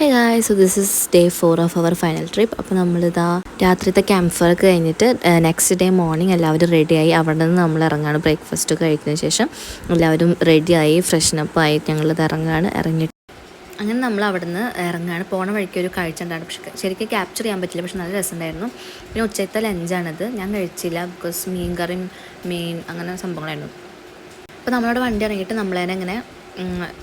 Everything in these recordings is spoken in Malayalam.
Hey guys, so this is day 4 of our final trip. അപ്പോൾ നമ്മളിതാ രാത്രിത്തെ ക്യാമ്പ് ഫയർ കഴിഞ്ഞിട്ട് നെക്സ്റ്റ് ഡേ മോർണിംഗ് എല്ലാവരും റെഡിയായി അവിടെ നിന്ന് നമ്മൾ ഇറങ്ങാണ്. ബ്രേക്ക്ഫാസ്റ്റ് കഴിച്ചതിന് ശേഷം എല്ലാവരും റെഡിയായി ഫ്രഷ്നപ്പ് ആയി ഞങ്ങളിത് ഇറങ്ങിയിട്ട് അങ്ങനെ നമ്മൾ അവിടെ നിന്ന് ഇറങ്ങാണ്. പോണ വഴിക്ക് ഒരു കാഴ്ച ഉണ്ടായിരുന്നു, പക്ഷേ ശരിക്കും ക്യാപ്ചർ ചെയ്യാൻ പറ്റില്ല, പക്ഷെ നല്ല രസമുണ്ടായിരുന്നു. പിന്നെ ഉച്ചത്തെ ലഞ്ചാണിത്. ഞാൻ കഴിച്ചില്ല, ബിക്കോസ് മീൻ കറിയും അങ്ങനെ സംഭവങ്ങളായിരുന്നു. അപ്പോൾ നമ്മളവിടെ വണ്ടി ഇറങ്ങിയിട്ട് നമ്മളതിനെ ഇങ്ങനെ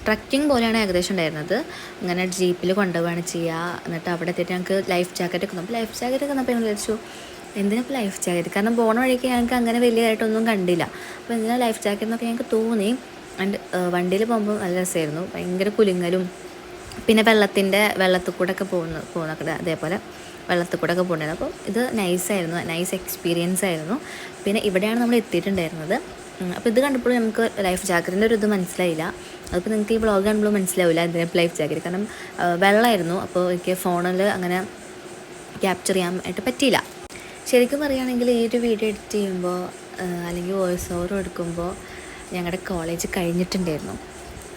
ട്രക്കിംഗ് പോലെയാണ് ഏകദേശം ഉണ്ടായിരുന്നത്. ഇങ്ങനെ ജീപ്പിൽ കൊണ്ടുപോവുകയാണ് ചെയ്യുക. എന്നിട്ട് അവിടെ എത്തിയിട്ട് ഞങ്ങൾക്ക് ലൈഫ് ജാക്കറ്റൊക്കെ അപ്പോൾ ലൈഫ് ജാക്കറ്റൊക്കെ വന്നപ്പോൾ ഞങ്ങൾ വിചാരിച്ചു എന്തിനിപ്പോൾ ലൈഫ് ജാക്കറ്റ്, കാരണം പോണ വഴിക്ക് ഞങ്ങൾക്ക് അങ്ങനെ വലിയതായിട്ടൊന്നും കണ്ടില്ല. അപ്പോൾ എന്തിനാ ലൈഫ് ജാക്കറ്റ് എന്നൊക്കെ ഞങ്ങൾക്ക് തോന്നി. ആൻഡ് വണ്ടിയിൽ പോകുമ്പോൾ നല്ല രസമായിരുന്നു, ഭയങ്കര കുലുങ്ങലും പിന്നെ വെള്ളത്തിൽ കൂടെ ഒക്കെ പോകുന്നൊക്കെ അതേപോലെ വെള്ളത്തിൽ കൂടെ ഒക്കെ പോകുന്നുണ്ടായിരുന്നു. അപ്പോൾ ഇത് നൈസ് എക്സ്പീരിയൻസ് ആയിരുന്നു. പിന്നെ ഇവിടെയാണ് നമ്മൾ എത്തിയിട്ടുണ്ടായിരുന്നത്. അപ്പോൾ ഇത് കണ്ടപ്പോൾ നമുക്ക് ലൈഫ് ജാക്കറ്റിൻ്റെ ഒരു ഇത് മനസ്സിലായില്ല. അതിപ്പോൾ നിങ്ങൾക്ക് ഈ വ്ളോഗ് കാണുമ്പോൾ മനസ്സിലാവില്ല എന്തിനാണ് ലൈഫ് ജാക്കറ്റ്, കാരണം വെള്ളമായിരുന്നു. അപ്പോൾ എനിക്ക് ഫോണിൽ അങ്ങനെ ക്യാപ്ചർ ചെയ്യാനായിട്ട് പറ്റിയില്ല. ശരിക്കും പറയുകയാണെങ്കിൽ ഈ ഒരു വീഡിയോ എഡിറ്റ് ചെയ്യുമ്പോൾ അല്ലെങ്കിൽ വോയിസ് ഓവർ എടുക്കുമ്പോൾ ഞങ്ങളുടെ കോളേജ് കഴിഞ്ഞിട്ടുണ്ടായിരുന്നു.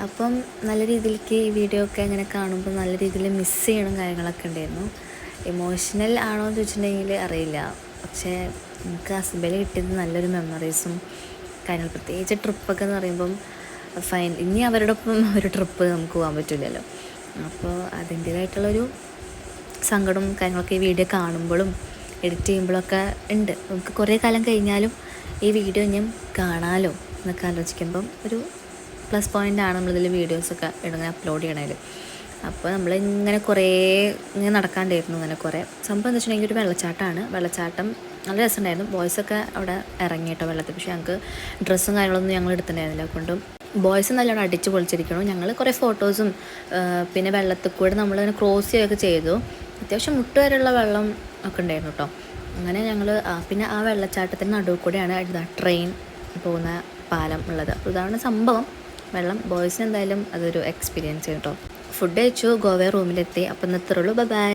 അപ്പം നല്ല രീതിയിലേക്ക് ഈ വീഡിയോ ഒക്കെ അങ്ങനെ കാണുമ്പോൾ നല്ല രീതിയിൽ മിസ് ചെയ്യണം കാര്യങ്ങളൊക്കെ ഉണ്ടായിരുന്നു. ഇമോഷണൽ ആണോ എന്ന് ചോദിച്ചിട്ടുണ്ടെങ്കിൽ അറിയില്ല, പക്ഷേ നമുക്ക് ഹസ്ബൻഡിൽ കിട്ടിയത് നല്ലൊരു മെമ്മറീസും കാര്യങ്ങൾ, പ്രത്യേകിച്ച് ട്രിപ്പൊക്കെ എന്ന് പറയുമ്പം ഇനി അവരുടെ ഒപ്പം ഒരു ട്രിപ്പ് നമുക്ക് പോകാൻ പറ്റില്ലല്ലോ. അപ്പോൾ അതിൻ്റേതായിട്ടുള്ളൊരു സങ്കടവും കാര്യങ്ങളൊക്കെ ഈ വീഡിയോ കാണുമ്പോഴും എഡിറ്റ് ചെയ്യുമ്പോഴൊക്കെ ഉണ്ട്. നമുക്ക് കുറേ കാലം കഴിഞ്ഞാലും ഈ വീഡിയോ ഞാൻ കാണാമല്ലോ എന്നൊക്കെ ആലോചിക്കുമ്പം ഒരു പ്ലസ് പോയിൻ്റാണ് നമ്മളിതിൽ വീഡിയോസൊക്കെ ഇങ്ങനെ അപ്ലോഡ് ചെയ്യണതിൽ. അപ്പോൾ നമ്മളിങ്ങനെ ഇങ്ങനെ നടക്കാണ്ടായിരുന്നു. ഇങ്ങനെ കുറേ സംഭവം എന്ന് വെച്ചിട്ടുണ്ടെങ്കിൽ ഒരു വെള്ളച്ചാട്ടം നല്ല രസമുണ്ടായിരുന്നു. ബോയ്സൊക്കെ അവിടെ ഇറങ്ങി കേട്ടോ വെള്ളത്തിൽ, പക്ഷേ ഞങ്ങൾക്ക് ഡ്രസ്സും കാര്യങ്ങളൊന്നും ഞങ്ങൾ എടുത്തിട്ടുണ്ടായിരുന്നില്ല. കൊണ്ടും ബോയ്സ് നല്ലോണം അടിച്ച് പൊളിച്ചിരിക്കണം. ഞങ്ങൾ കുറേ ഫോട്ടോസും പിന്നെ വെള്ളത്തിൽ കൂടെ നമ്മളിങ്ങനെ ക്രോസ് ചെയ്യുകയൊക്കെ ചെയ്തു. അത്യാവശ്യം മുട്ട് വരെയുള്ള വെള്ളം ഒക്കെ ഉണ്ടായിരുന്നു കേട്ടോ. അങ്ങനെ ഞങ്ങൾ പിന്നെ ആ വെള്ളച്ചാട്ടത്തിന് നടുവ് കൂടെയാണ് ട്രെയിൻ പോകുന്ന പാലം ഉള്ളത്. അപ്പോൾ ഇതാണ് സംഭവം. ബോയ്സിന് എന്തായാലും അതൊരു എക്സ്പീരിയൻസ് കേട്ടോ. ഫുഡ് കഴിച്ചു, ഗോവ റൂമിലെത്തി. അപ്പം ഇന്നത്രേ ഉള്ളൂ. ബൈ.